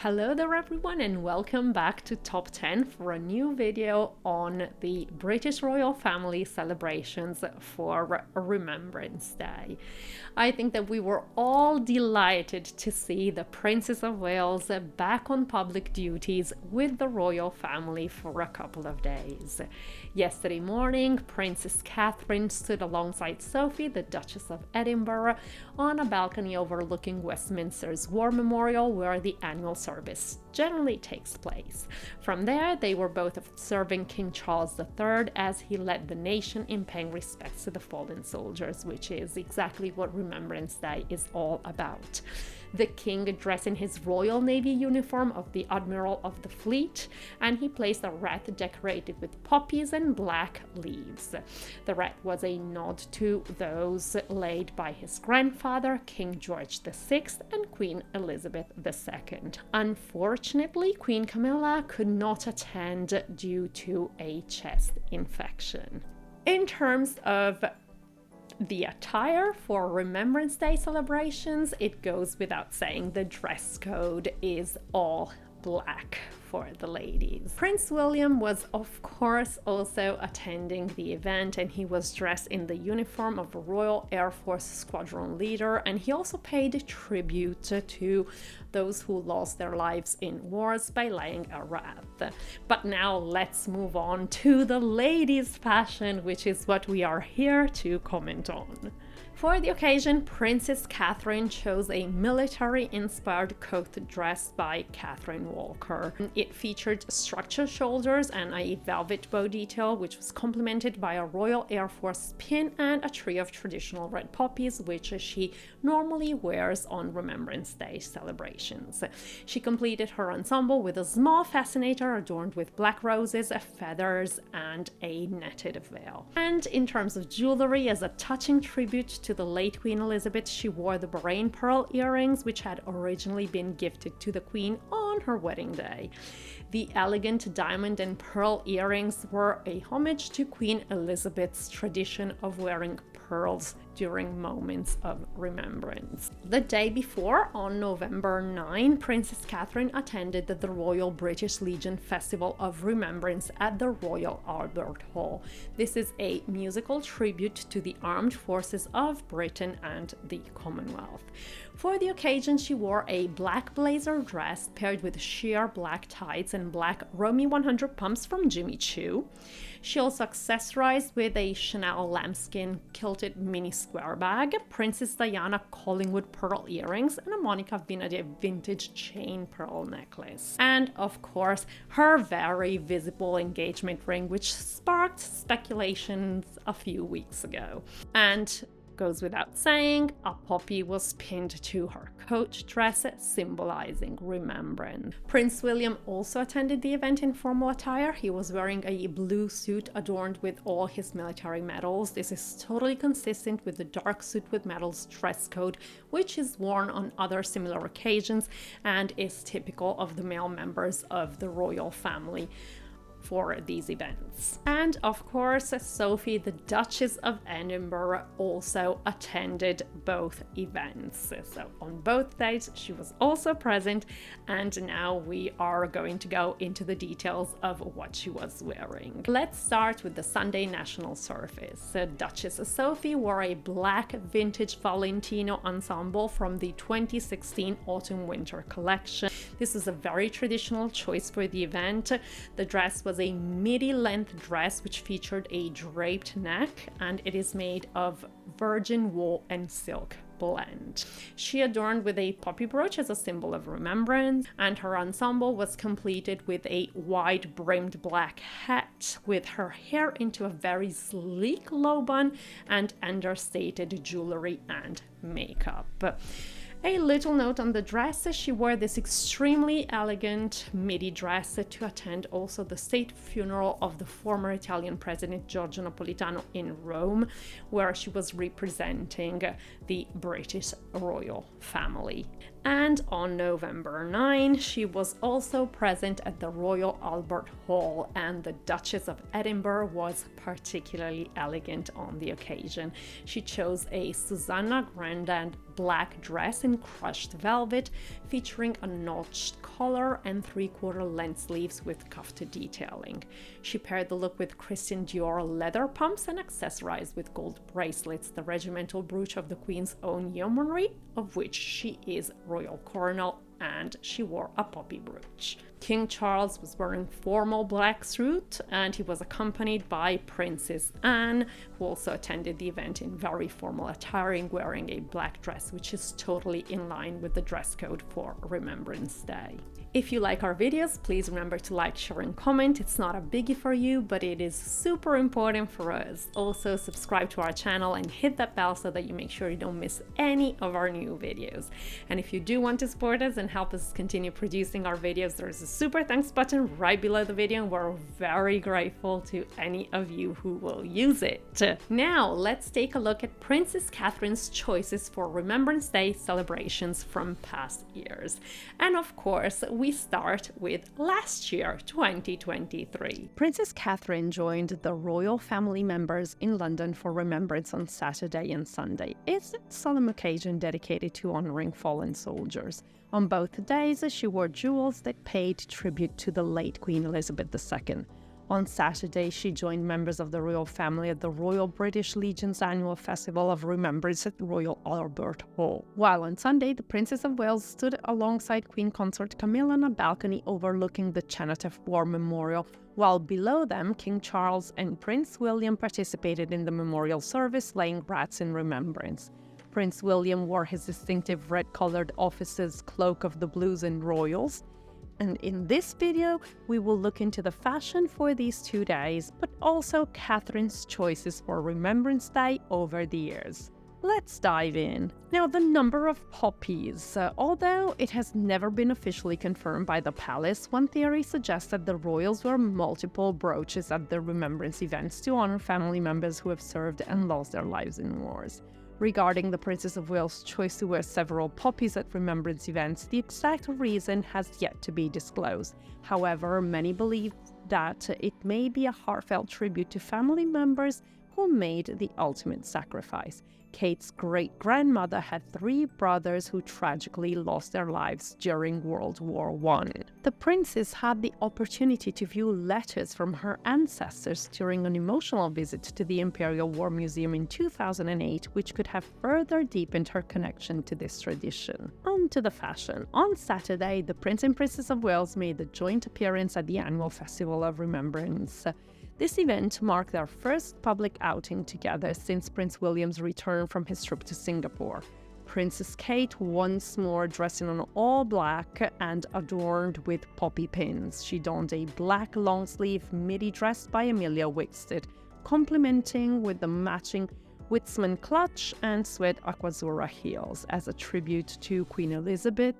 Hello there everyone, and welcome back to Top 10 for a new video on the British royal family celebrations for Remembrance Day. I think that we were all delighted to see the Princess of Wales back on public duties with the royal family for a couple of days. Yesterday morning, Princess Catherine stood alongside Sophie, the Duchess of Edinburgh, on a balcony overlooking Westminster's War Memorial, where the annual service generally takes place. From there, they were both observing King Charles III as he led the nation in paying respects to the fallen soldiers, which is exactly what Remembrance Day is all about. The king dressed in his Royal Navy uniform of the Admiral of the fleet, and he placed a wreath decorated with poppies and black leaves. The wreath was a nod to those laid by his grandfather, King George VI, and Queen Elizabeth II. Unfortunately, Queen Camilla could not attend due to a chest infection. In terms of the attire for Remembrance Day celebrations, it goes without saying the dress code is all black for the ladies. Prince William was of course also attending the event, and he was dressed in the uniform of a Royal Air Force squadron leader, and he also paid tribute to those who lost their lives in wars by laying a wreath. But now let's move on to the ladies' fashion, which is what we are here to comment on. For the occasion, Princess Catherine chose a military-inspired coat dress by Catherine Walker. It featured structured shoulders and a velvet bow detail, which was complemented by a Royal Air Force pin and a tree of traditional red poppies, which she normally wears on Remembrance Day celebrations. She completed her ensemble with a small fascinator adorned with black roses, feathers, and a netted veil. And in terms of jewelry, as a touching tribute to the late Queen Elizabeth, she wore the Bahrain Pearl Earrings, which had originally been gifted to the Queen on her wedding day. The elegant diamond and pearl earrings were a homage to Queen Elizabeth's tradition of wearing pearls during moments of remembrance. The day before, on November 9, Princess Catherine attended the Royal British Legion Festival of Remembrance at the Royal Albert Hall. This is a musical tribute to the armed forces of Britain and the Commonwealth. For the occasion, she wore a black blazer dress paired with sheer black tights and black Romy 100 pumps from Jimmy Choo. She also accessorized with a Chanel lambskin kilted mini square bag, Princess Diana Collingwood pearl earrings, and a Monica Vinader vintage chain pearl necklace. And of course, her very visible engagement ring, which sparked speculations a few weeks ago. And goes without saying, a poppy was pinned to her coat dress, symbolizing remembrance. Prince William also attended the event in formal attire. He was wearing a blue suit adorned with all his military medals. This is totally consistent with the dark suit with medals dress code, which is worn on other similar occasions and is typical of the male members of the royal family for these events. And of course, Sophie, the Duchess of Edinburgh, also attended both events. So on both days, she was also present, and now we are going to go into the details of what she was wearing. Let's start with the Sunday national service. Duchess Sophie wore a black vintage Valentino ensemble from the 2016 autumn-winter collection. This is a very traditional choice for the event. The dress was a midi-length dress which featured a draped neck, and it is made of virgin wool and silk blend. She adorned with a poppy brooch as a symbol of remembrance, and her ensemble was completed with a wide-brimmed black hat with her hair into a very sleek low bun and understated jewelry and makeup. A little note on the dress: she wore this extremely elegant midi dress to attend also the state funeral of the former Italian president Giorgio Napolitano in Rome, where she was representing the British royal family. And on November 9, she was also present at the Royal Albert Hall, and the Duchess of Edinburgh was particularly elegant on the occasion. She chose a Susanna Grandin black dress in crushed velvet, featuring a notched collar and 3/4 length sleeves with cuffed detailing. She paired the look with Christian Dior leather pumps and accessorized with gold bracelets, the regimental brooch of the Queen's own yeomanry, of which she is Royal Colonel, and she wore a poppy brooch. King Charles was wearing formal black suit, and he was accompanied by Princess Anne, who also attended the event in very formal attire, wearing a black dress, which is totally in line with the dress code for Remembrance Day. If you like our videos, please remember to like, share, and comment. It's not a biggie for you, but it is super important for us. Also, subscribe to our channel and hit that bell so that you make sure you don't miss any of our new videos. And if you do want to support us and help us continue producing our videos, there's a super thanks button right below the video, and we're very grateful to any of you who will use it. Now, let's take a look at Princess Catherine's choices for Remembrance Day celebrations from past years. And of course, we start with last year, 2023. Princess Catherine joined the royal family members in London for Remembrance on Saturday and Sunday. It's a solemn occasion dedicated to honoring fallen soldiers. On both days, she wore jewels that paid tribute to the late Queen Elizabeth II. On Saturday, she joined members of the royal family at the Royal British Legion's annual Festival of Remembrance at Royal Albert Hall. While on Sunday, the Princess of Wales stood alongside Queen Consort Camilla on a balcony overlooking the Cenotaph War Memorial, while below them, King Charles and Prince William participated in the memorial service, laying wreaths in remembrance. Prince William wore his distinctive red-colored officer's cloak of the Blues and Royals. And in this video, we will look into the fashion for these 2 days, but also Catherine's choices for Remembrance Day over the years. Let's dive in. Now, the number of poppies. Although it has never been officially confirmed by the palace, one theory suggests that the royals wore multiple brooches at the remembrance events to honor family members who have served and lost their lives in wars. Regarding the Princess of Wales' choice to wear several poppies at remembrance events, the exact reason has yet to be disclosed. However, many believe that it may be a heartfelt tribute to family members who made the ultimate sacrifice. Kate's great-grandmother had 3 brothers who tragically lost their lives during World War I. The princess had the opportunity to view letters from her ancestors during an emotional visit to the Imperial War Museum in 2008, which could have further deepened her connection to this tradition. On to the fashion. On Saturday, the Prince and Princess of Wales made a joint appearance at the annual Festival of Remembrance. This event marked their first public outing together since Prince William's return from his trip to Singapore. Princess Kate once more dressed in all black and adorned with poppy pins. She donned a black long-sleeve midi dress by Emilia Wickstead, complementing with the matching Witzman clutch and suede aquazzurra heels. As a tribute to Queen Elizabeth,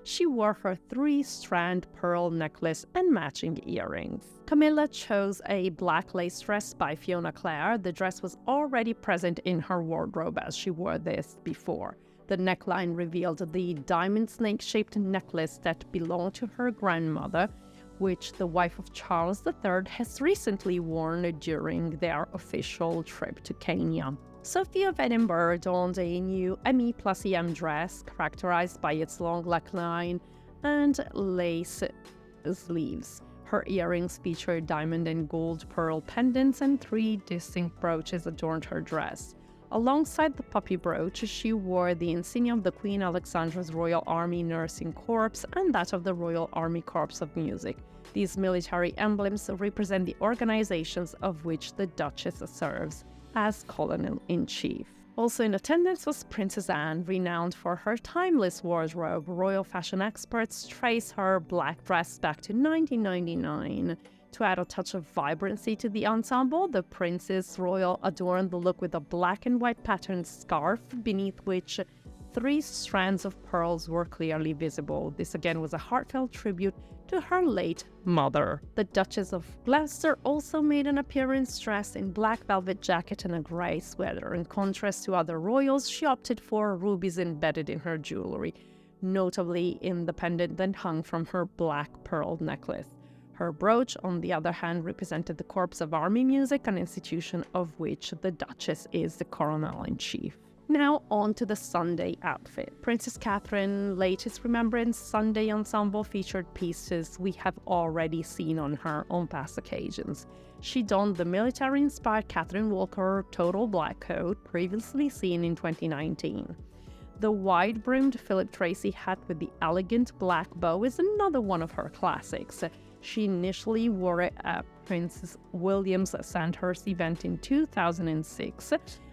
she wore her 3-strand pearl necklace and matching earrings. Camilla chose a black lace dress by Fiona Clare. The dress was already present in her wardrobe as she wore this before. The neckline revealed the diamond snake-shaped necklace that belonged to her grandmother, which the wife of Charles III has recently worn during their official trip to Kenya. Sophie of Edinburgh donned a new ME+EM dress, characterized by its long neckline and lace sleeves. Her earrings featured diamond and gold pearl pendants, and 3 distinct brooches adorned her dress. Alongside the poppy brooch, she wore the insignia of the Queen Alexandra's Royal Army Nursing Corps and that of the Royal Army Corps of Music. These military emblems represent the organizations of which the Duchess serves as Colonel-in-Chief. Also in attendance was Princess Anne, renowned for her timeless wardrobe. Royal fashion experts trace her black dress back to 1999. To add a touch of vibrancy to the ensemble, the Princess Royal adorned the look with a black and white patterned scarf, beneath which 3 strands of pearls were clearly visible. This again was a heartfelt tribute to her late mother. The Duchess of Gloucester also made an appearance dressed in black velvet jacket and a grey sweater. In contrast to other royals, she opted for rubies embedded in her jewelry. notably in the pendant that hung from her black pearl necklace. Her brooch, on the other hand, represented the Corps of Army Music, an institution of which the Duchess is the colonel-in-chief. Now on to the Sunday outfit. Princess Catherine's latest Remembrance Sunday ensemble featured pieces we have already seen on her on past occasions. She donned the military-inspired Catherine Walker total black coat previously seen in 2019. The wide-brimmed Philip Tracy hat with the elegant black bow is another one of her classics. She initially wore it at Prince William's Sandhurst event in 2006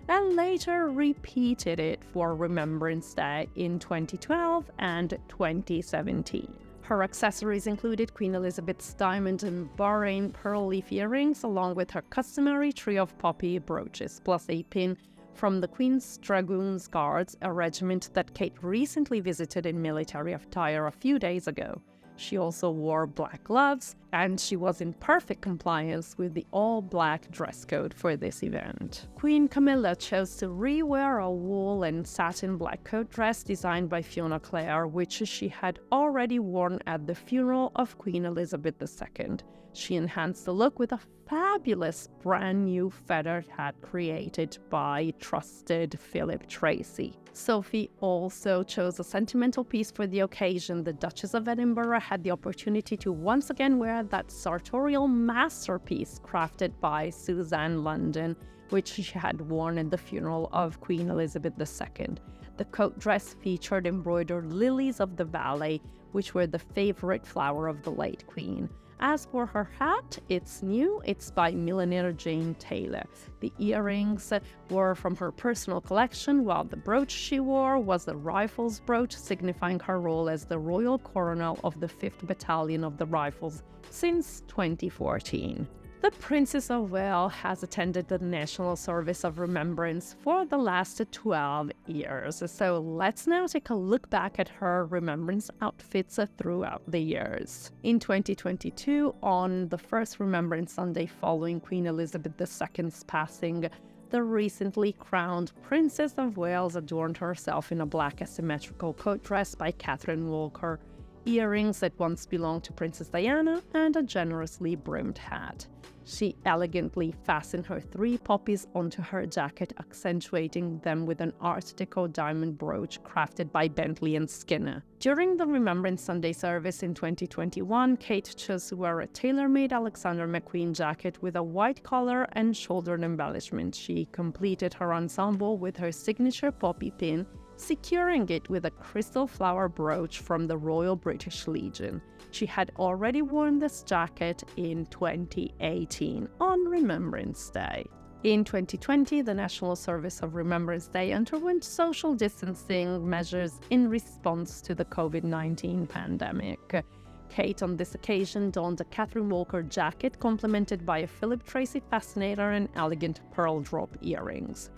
and later repeated it for Remembrance Day in 2012 and 2017. Her accessories included Queen Elizabeth's diamond and Bahrain pearl leaf earrings, along with her customary trio of poppy brooches, plus a pin from the Queen's Dragoons Guards, a regiment that Kate recently visited in military attire a few days ago. She also wore black gloves, and she was in perfect compliance with the all-black dress code for this event. Queen Camilla chose to re-wear a wool and satin black coat dress designed by Fiona Clare, which she had already worn at the funeral of Queen Elizabeth II. She enhanced the look with a fabulous brand new feathered hat created by trusted Philip Tracy. Sophie also chose a sentimental piece for the occasion. The Duchess of Edinburgh had the opportunity to once again wear that sartorial masterpiece crafted by Suzanne London, which she had worn at the funeral of Queen Elizabeth II. The coat dress featured embroidered lilies of the valley, which were the favorite flower of the late Queen. As for her hat, it's new. It's by millionaire Jane Taylor. The earrings were from her personal collection, while the brooch she wore was the Rifles brooch, signifying her role as the Royal Colonel of the 5th Battalion of the Rifles since 2014. The Princess of Wales has attended the National Service of Remembrance for the last 12 years, so let's now take a look back at her remembrance outfits throughout the years. In 2022, on the first Remembrance Sunday following Queen Elizabeth II's passing, the recently crowned Princess of Wales adorned herself in a black asymmetrical coat dress by Catherine Walker, earrings that once belonged to Princess Diana, and a generously brimmed hat. She elegantly fastened her 3 poppies onto her jacket, accentuating them with an Art Deco diamond brooch crafted by Bentley & Skinner. During the Remembrance Sunday service in 2021, Kate chose to wear a tailor-made Alexander McQueen jacket with a white collar and shoulder embellishment. She completed her ensemble with her signature poppy pin, securing it with a crystal flower brooch from the Royal British Legion. She had already worn this jacket in 2018 on Remembrance Day. In 2020, the National Service of Remembrance Day underwent social distancing measures in response to the COVID-19 pandemic. Kate, on this occasion, donned a Catherine Walker jacket complemented by a Philip Tracy fascinator and elegant pearl drop earrings.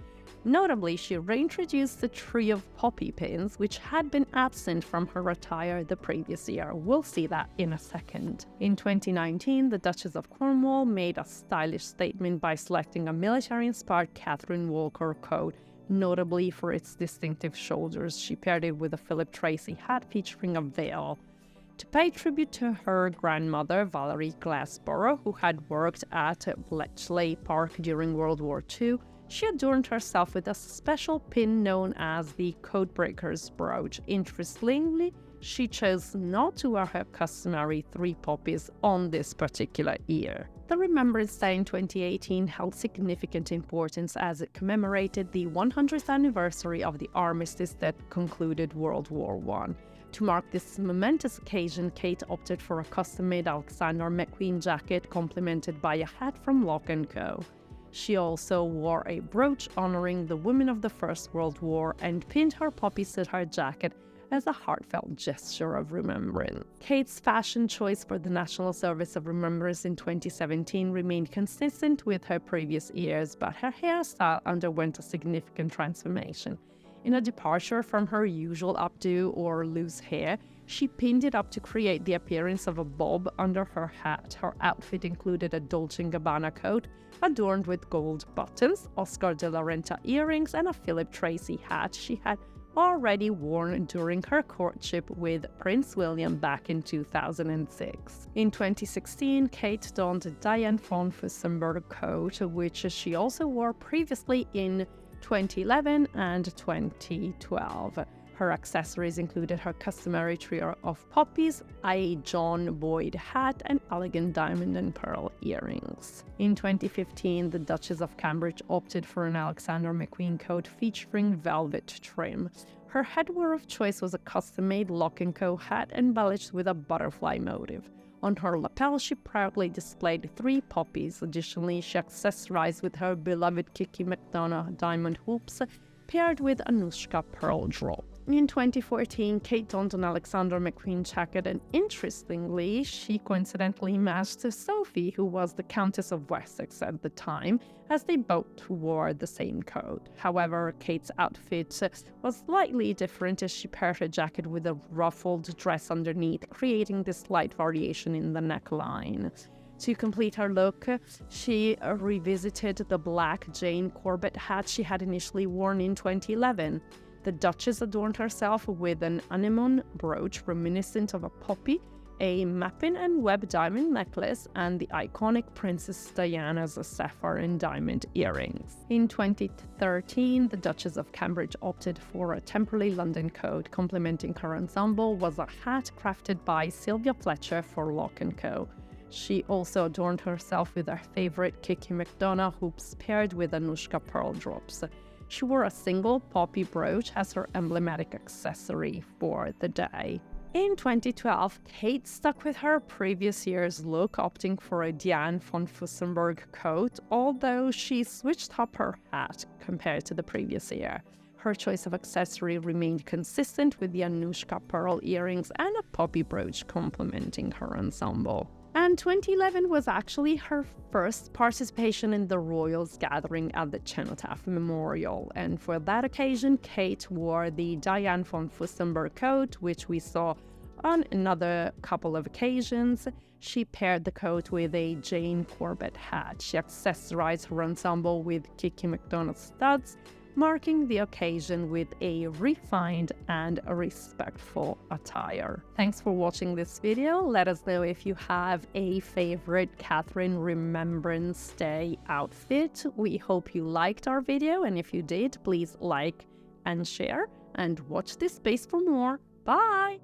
Notably, she reintroduced the tree of poppy pins, which had been absent from her attire the previous year. We'll see that in a second. In 2019, the Duchess of Cornwall made a stylish statement by selecting a military-inspired Catherine Walker coat, notably for its distinctive shoulders. She paired it with a Philip Tracy hat featuring a veil. To pay tribute to her grandmother, Valerie Glassborough, who had worked at Bletchley Park during World War II, she adorned herself with a special pin known as the Codebreaker's brooch. Interestingly, she chose not to wear her customary 3 poppies on this particular year. The Remembrance Day in 2018 held significant importance as it commemorated the 100th anniversary of the armistice that concluded World War I. To mark this momentous occasion, Kate opted for a custom-made Alexander McQueen jacket complemented by a hat from Lock & Co. She also wore a brooch honoring the women of the First World War and pinned her poppies to her jacket as a heartfelt gesture of remembrance. Kate's fashion choice for the National Service of Remembrance in 2017 remained consistent with her previous years, but her hairstyle underwent a significant transformation. In a departure from her usual updo or loose hair, she pinned it up to create the appearance of a bob under her hat. Her outfit included a Dolce & Gabbana coat adorned with gold buttons, Oscar de la Renta earrings, and a Philip Tracy hat. She had already worn during her courtship with Prince William back in 2006. In 2016, Kate donned a Diane von Furstenberg coat, which she also wore previously in 2011 and 2012. Her accessories included her customary trio of poppies, a John Boyd hat, and elegant diamond and pearl earrings. In 2015, the Duchess of Cambridge opted for an Alexander McQueen coat featuring velvet trim. Her headwear of choice was a custom-made Lock & Co hat embellished with a butterfly motif. On her lapel, she proudly displayed 3 poppies. Additionally, she accessorized with her beloved Kiki McDonough diamond hoops, paired with Anushka pearl drop. In 2014, Kate donned an Alexander McQueen jacket, and interestingly, she coincidentally matched Sophie, who was the Countess of Wessex at the time, as they both wore the same coat. However, Kate's outfit was slightly different as she paired her jacket with a ruffled dress underneath, creating this slight variation in the neckline. To complete her look, she revisited the black Jane Corbett hat she had initially worn in 2011. The Duchess adorned herself with an anemone brooch reminiscent of a poppy, a mapping and web diamond necklace, and the iconic Princess Diana's sapphire and diamond earrings. In 2013, the Duchess of Cambridge opted for a temporary London coat. Complementing her ensemble was a hat crafted by Sylvia Fletcher for Lock & Co. She also adorned herself with her favorite Kiki McDonough hoops paired with Anushka pearl drops. She wore a single poppy brooch as her emblematic accessory for the day. In 2012, Kate stuck with her previous year's look, opting for a Diane von Furstenberg coat, although she switched up her hat compared to the previous year. Her choice of accessory remained consistent with the Anushka pearl earrings and a poppy brooch complementing her ensemble. And 2011 was actually her first participation in the royals gathering at the Cenotaph Memorial, and for that occasion, Kate wore the Diane von Furstenberg coat, which we saw on another couple of occasions. She paired the coat with a Jane Corbett hat. She accessorized her ensemble with Kiki McDonough studs, marking the occasion with a refined and respectful attire. Thanks for watching this video. Let us know if you have a favorite Catherine Remembrance Day outfit. We hope you liked our video, and if you did, please like and share, and watch this space for more. Bye!